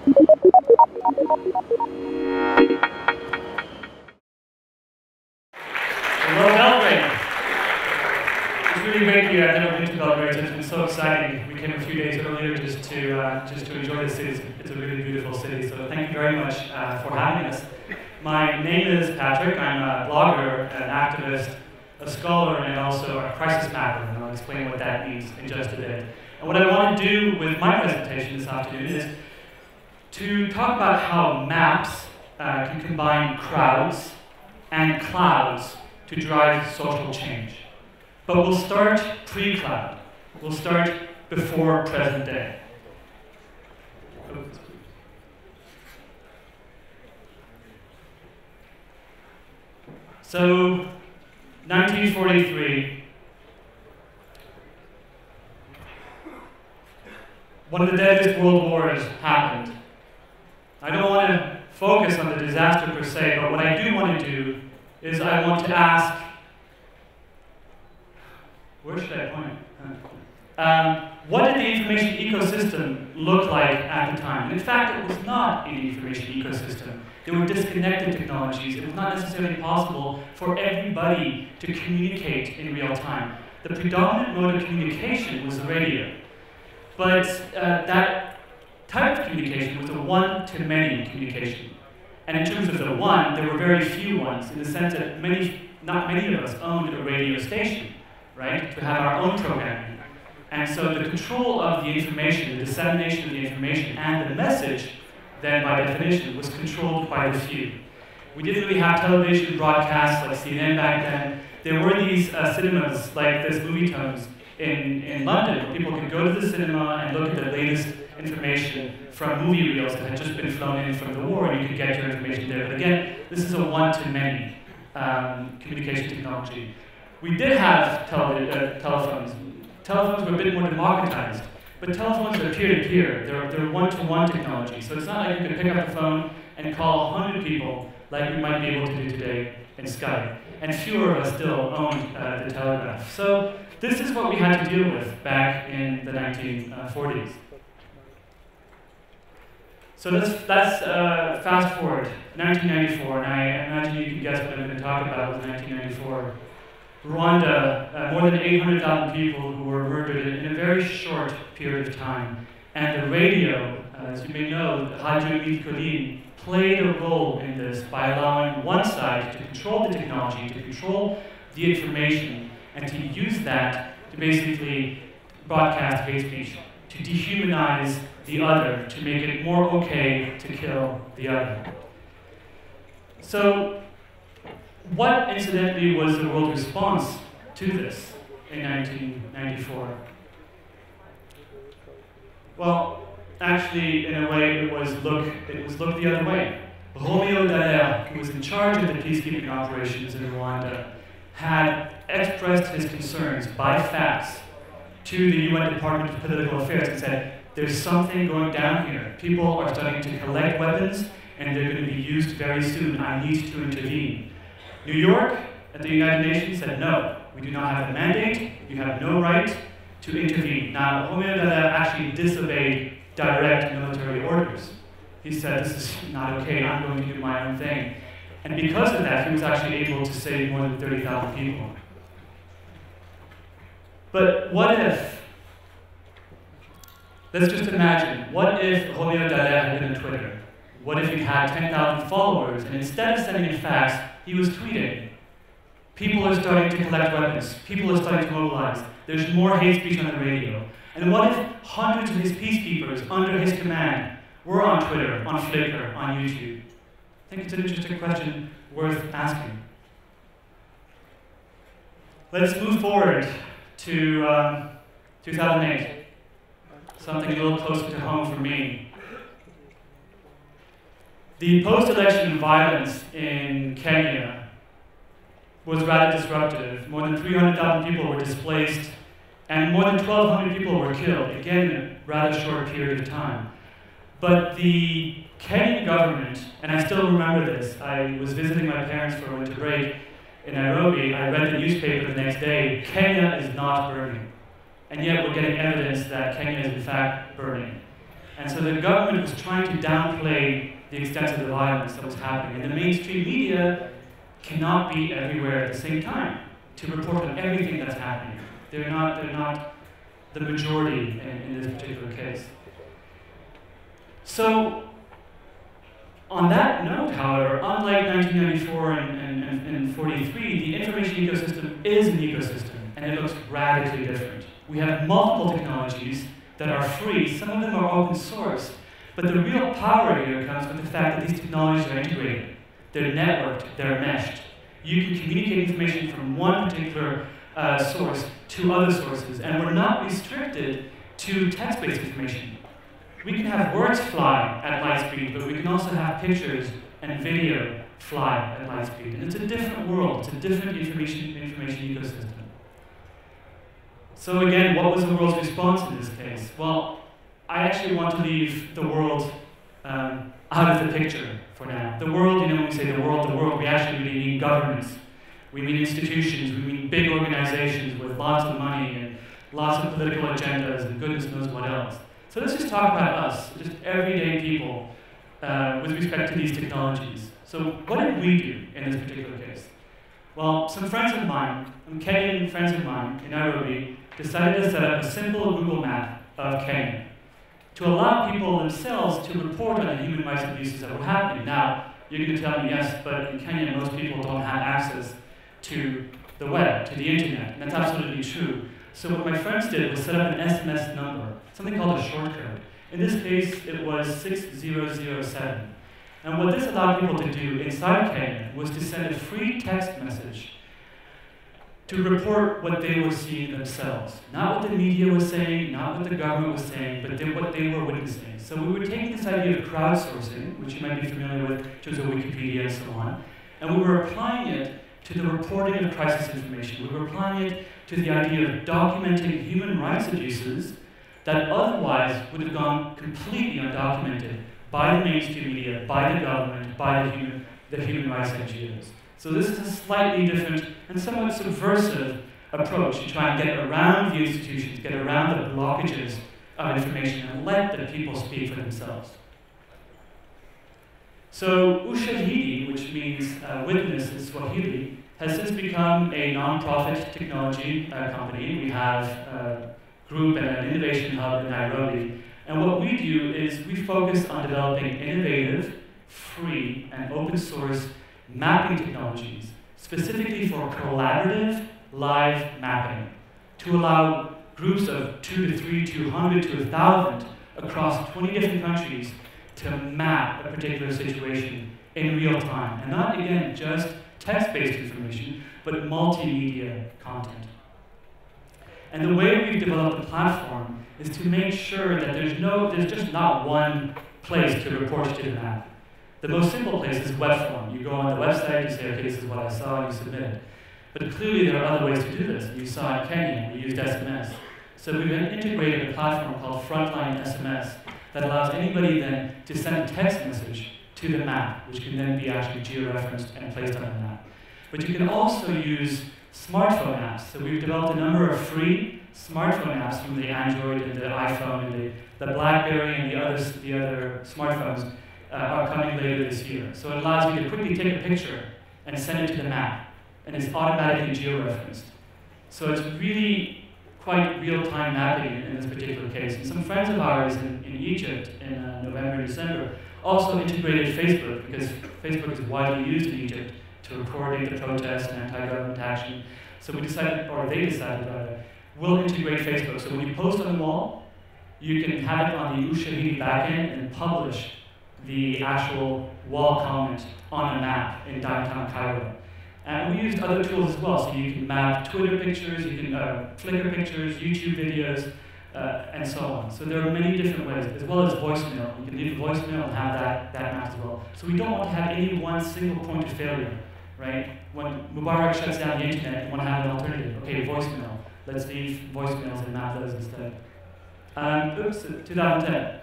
Hello, Belgrade. It's really great here. I've never been to Belgrade, so it's been so exciting. We came a few days earlier just to enjoy the city. It's a really beautiful city, so thank you very much for having us. My name is Patrick. I'm a blogger, an activist, a scholar, and also a crisis mapper, and I'll explain what that means in just a bit. And what I want to do with my presentation this afternoon is to talk about how maps can combine crowds and clouds to drive social change. But we'll start pre-cloud. We'll start before present day. So, 1943, one of the deadliest world wars happened. I don't want to focus on the disaster per se, but what I do want to do is I want to ask, where should I point? What did the information ecosystem look like at the time? And in fact, it was not an information ecosystem. There were disconnected technologies. It was not necessarily possible for everybody to communicate in real time. The predominant mode of communication was the radio. But that type of communication was a one-to-many communication. And in terms of the one, there were very few ones, in the sense that not many of us owned a radio station, right, to have our own programming. And so the control of the information, the dissemination of the information, and the message, then by definition, was controlled by the few. We didn't really have television broadcasts like CNN back then. There were these cinemas, like this Movie Tones in London, where people could go to the cinema and look at the latest information from movie reels that had just been flown in from the war, and you could get your information there. But again, this is a one-to-many communication technology. We did have telephones. Telephones were a bit more democratized, but telephones are peer-to-peer. They're one-to-one technology. So it's not like you can pick up the phone and call 100 people like we might be able to do today in Skype. And fewer of us still owned the telegraph. So this is what we had to deal with back in the 1940s. So let's fast forward, 1994, and I imagine you can guess what I'm going to talk about with 1994. Rwanda, more than 800,000 people who were murdered in a very short period of time. And the radio, as you may know, Radio Midi played a role in this by allowing one side to control the technology, to control the information, and to use that to basically broadcast hate speech, to dehumanize the other, to make it more okay to kill the other. So, what incidentally was the world response to this in 1994? Well, actually, in a way, it was look the other way. Romeo Dallaire, who was in charge of the peacekeeping operations in Rwanda, had expressed his concerns by fax to the UN Department of Political Affairs and said, there's something going down here. People are starting to collect weapons, and they're going to be used very soon. I need to intervene. New York, at the United Nations, said, no, we do not have a mandate. You have no right to intervene. Now, Romeo Dallaire actually disobeyed direct military orders. He said, this is not okay, I'm going to do my own thing. And because of that, he was actually able to save more than 30,000 people. But what if, let's just imagine, what if Romeo Dallaire had been on Twitter? What if he had 10,000 followers, and instead of sending a fax, he was tweeting? People are starting to collect weapons. People are starting to mobilize. There's more hate speech on the radio. And what if hundreds of his peacekeepers under his command were on Twitter, on Flickr, on YouTube? I think it's an interesting question worth asking. Let's move forward to 2008. Something a little closer to home for me. The post-election violence in Kenya was rather disruptive. More than 300,000 people were displaced, and more than 1,200 people were killed, again in a rather short period of time. But the Kenyan government, and I still remember this, I was visiting my parents for a winter break in Nairobi, I read the newspaper the next day, Kenya is not burning. And yet we're getting evidence that Kenya is in fact burning. And so the government was trying to downplay the extent of the violence that was happening. And the mainstream media cannot be everywhere at the same time to report on everything that's happening. They're not the majority in this particular case. So, on that note, however, unlike 1994 and 43, the information ecosystem is an ecosystem, and it looks radically different. We have multiple technologies that are free. Some of them are open source, but the real power here comes from the fact that these technologies are integrated. They're networked, they're meshed. You can communicate information from one particular source to other sources, and we're not restricted to text-based information. We can have words fly at light speed, but we can also have pictures and video fly at light speed. And it's a different world, it's a different information ecosystem. So again, what was the world's response in this case? Well, I actually want to leave the world out of the picture for now. The world, you know, when we say the world, we actually really mean governments. We mean institutions, we mean big organizations with lots of money and lots of political agendas and goodness knows what else. So let's just talk about us, just everyday people, with respect to these technologies. So what did we do in this particular case? Well, some friends of mine, some Kenyan friends of mine in Nairobi, decided to set up a simple Google map of Kenya to allow people themselves to report on the human rights abuses that were happening. Now, you're going to tell me, yes, but in Kenya, most people don't have access to the web, to the internet, and that's absolutely true. So what my friends did was set up an SMS number, something called a short code. In this case, it was 6007. And what this allowed people to do inside Kenya was to send a free text message to report what they were seeing themselves. Not what the media was saying, not what the government was saying, but what they were witnessing. So we were taking this idea of crowdsourcing, which you might be familiar with in terms of Wikipedia and so on, and we were applying it to the reporting of crisis information. We were applying it to the idea of documenting human rights abuses that otherwise would have gone completely undocumented by the mainstream media, by the government, by the human rights NGOs. So this is a slightly different and somewhat subversive approach to try and get around the institutions, get around the blockages of information, and let the people speak for themselves. So ushahidi, which means witness in Swahili, has since become a non-profit technology company. We have a group and an innovation hub in Nairobi. And what we do is we focus on developing innovative, free, and open source mapping technologies, specifically for collaborative live mapping, to allow groups of 2 to 3, 200 to 1,000 across 20 different countries to map a particular situation in real time. And not, again, just text-based information, but multimedia content. And the way we've developed the platform is to make sure that there's just not one place to report to the map. The most simple place is web form. You go on the website, you say, okay, this is what I saw, and you submit it. But clearly there are other ways to do this. You saw in Kenya, we used SMS. So we've integrated a platform called Frontline SMS that allows anybody then to send a text message to the map, which can then be actually georeferenced and placed on the map. But you can also use smartphone apps. So we've developed a number of free smartphone apps from the Android and the iPhone and the BlackBerry and the other smartphones are coming later this year. So it allows you to quickly take a picture and send it to the map, and it's automatically georeferenced. So it's really quite real-time mapping in this particular case. And some friends of ours in Egypt in November and December also integrated Facebook, because Facebook is widely used in Egypt to coordinate the protest and anti-government action. So we decided, or they decided rather, we'll integrate Facebook. So when you post on the wall, you can have it on the ushahidi backend and publish the actual wall comment on a map in downtown Cairo. And we used other tools as well, so you can map Twitter pictures, you can Flickr pictures, YouTube videos, and so on. So there are many different ways, as well as voicemail. You can leave a voicemail and have that mapped as well. So we don't want to have any one single point of failure, right? When Mubarak shuts down the internet, you want to have an alternative. Okay, voicemail. Let's leave voicemails and map those instead. 2010.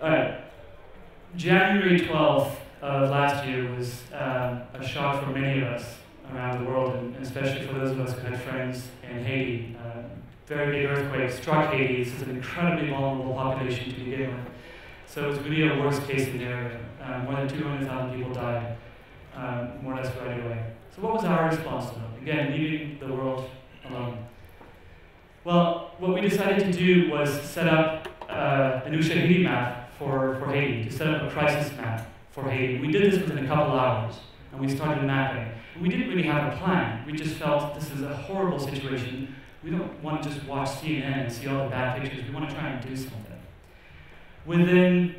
All right, January 12th of last year was a shock for many of us around the world, and especially for those of us who had friends in Haiti very big earthquake struck Haiti. This is an incredibly vulnerable population to begin with. So it was really a worst-case scenario. More than 200,000 people died, more or less right away. So what was our response to them? Again, leaving the world alone. Well, what we decided to do was set up an ushahidi map for Haiti, to set up a crisis map for Haiti. We did this within a couple hours, and we started mapping. We didn't really have a plan. We just felt this is a horrible situation. We don't want to just watch CNN and see all the bad pictures. We want to try and do something. Within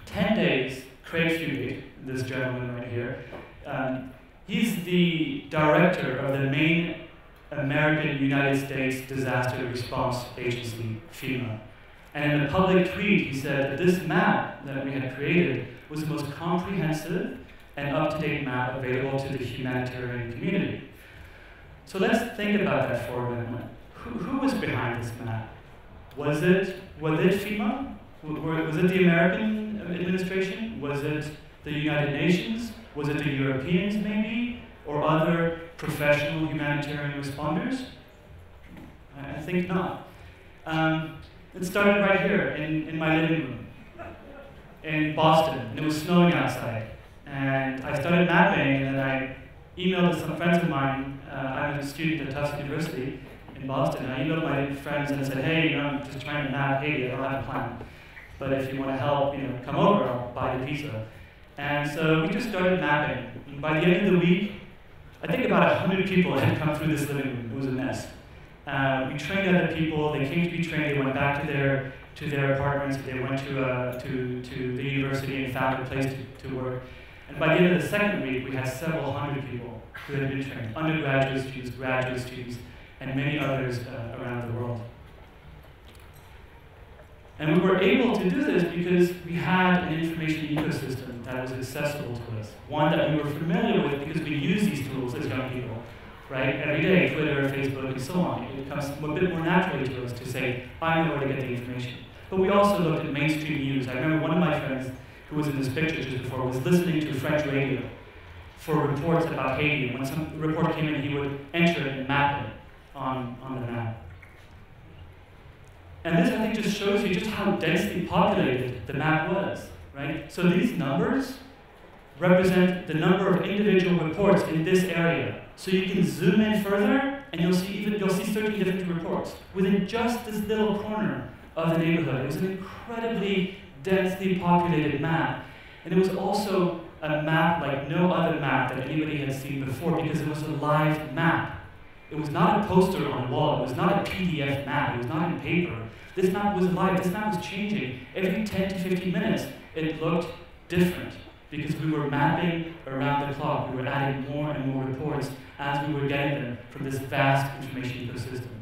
10 days, Craig Fugate, this gentleman right here, he's the director of the main American United States Disaster Response Agency, FEMA. And in a public tweet, he said that this map that we had created was the most comprehensive and up-to-date map available to the humanitarian community. So let's think about that for a minute. Who was behind this map? Was it FEMA? Was it the American administration? Was it the United Nations? Was it the Europeans maybe? Or other professional humanitarian responders? I think not. It started right here in my living room in Boston, and it was snowing outside. And I started mapping, and then I emailed some friends of mine. I'm a student at Tufts University in Boston. I emailed my friends and I said, hey, I'm just trying to map Haiti. I don't have a plan. But if you want to help, come over, I'll buy the pizza. And so we just started mapping. And by the end of the week, I think about 100 people had come through this living room. It was a mess. We trained other people. They came to be trained. They went back to their apartments. They went to the university and found a place to work. And by the end of the second week, we had several hundred people who had been trained, undergraduate students, graduate students, and many others around the world. And we were able to do this because we had an information ecosystem that was accessible to us, one that we were familiar with because we use these tools as young people, right? Every day, Twitter, Facebook, and so on. It comes a bit more naturally to us to say, I know where to get the information. But we also looked at mainstream news. I remember one of my friends who was in this picture just before was listening to French radio for reports about Haiti. And when some report came in, he would enter it and map it on the map. And this, I think, just shows you just how densely populated the map was, right? So these numbers represent the number of individual reports in this area. So you can zoom in further, and you'll see 13 different reports within just this little corner of the neighborhood. It was an incredibly densely populated map, and it was also a map like no other map that anybody had seen before because it was a live map. It was not a poster on a wall. It was not a PDF map. It was not in paper. This map was live. This map was changing. Every 10 to 15 minutes, it looked different because we were mapping around the clock. We were adding more and more reports as we were getting them from this vast information ecosystem.